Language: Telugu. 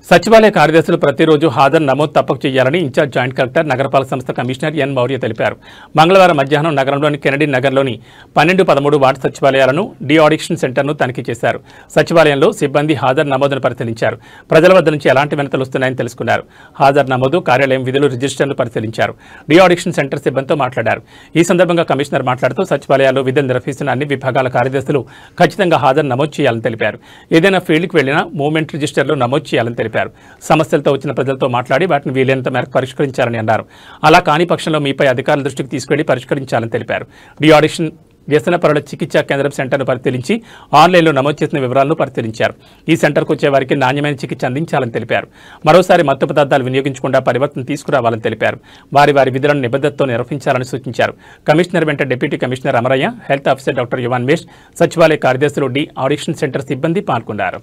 సచివాలయ కార్యదర్శులు ప్రతిరోజు హాజరు నమోదు తప్పక చేయాలని ఇన్ఛార్జ్ జాయింట్ కలెక్టర్ నగరపాలక సంస్థ కమిషనర్ ఎన్ మౌర్య తెలిపారు. మంగళవారం మధ్యాహ్నం నగరంలోని కెనడీ నగర్లోని 12-13 వార్డు సచివాలయాలను డీ-ఆడిక్షన్ సెంటర్ను తనిఖీ చేశారు. సచివాలయంలో సిబ్బంది హాజరు నమోదును పరిశీలించారు. ప్రజల వద్ద నుంచి ఎలాంటి వినతులు వస్తున్నాయని తెలుసుకున్నారు. హాజరు నమోదు, కార్యాలయం విధులు, రిజిస్టర్ను పరిశీలించారు. డీ-ఆడిక్షన్ సెంటర్ సిబ్బందితో మాట్లాడారు. ఈ సందర్భంగా కమిషనర్ మాట్లాడుతూ సచివాలయాల్లో విధులు నిర్వహిస్తున్న అన్ని విభాగాల కార్యదర్శులు ఖచ్చితంగా హాజరు నమోదు చేయాలని తెలిపారు. ఏదైనా ఫీల్డ్కి వెళ్లినా మూవ్మెంట్ రిజిస్టర్లో నమోదు చేయాలని తెలిపారు. సమస్యలతో వచ్చిన ప్రజలతో మాట్లాడి వాటిని వీలైనంత మేరకు పరిష్కరించాలని అన్నారు. అలా కాని పక్షంలో మీపై అధికారుల దృష్టికి తీసుకెళ్లి పరిష్కరించాలని తెలిపారు. డీ-ఆడిక్షన్ వ్యసన పరుల చికిత్సా కేంద్రం సెంటర్ను పరిశీలించి ఆన్లైన్లో నమోదు చేసిన వివరాలను పరిశీలించారు. ఈ సెంటర్కు వచ్చే వారికి నాణ్యమైన చికిత్స అందించాలని తెలిపారు. మరోసారి మత్తు పదార్థాలు వినియోగించకుండా పరివర్తన తీసుకురావాలని తెలిపారు. వారి విధులను నిబద్ధతతో నిర్వహించాలని సూచించారు. కమిషనర్ వెంట deputy commissioner Amarayya, health officer doctor Yuvan mesh, సచివాలయ కార్యదర్శులు, డీ-ఆడిక్షన్ సెంటర్ సిబ్బంది పాల్గొన్నారు.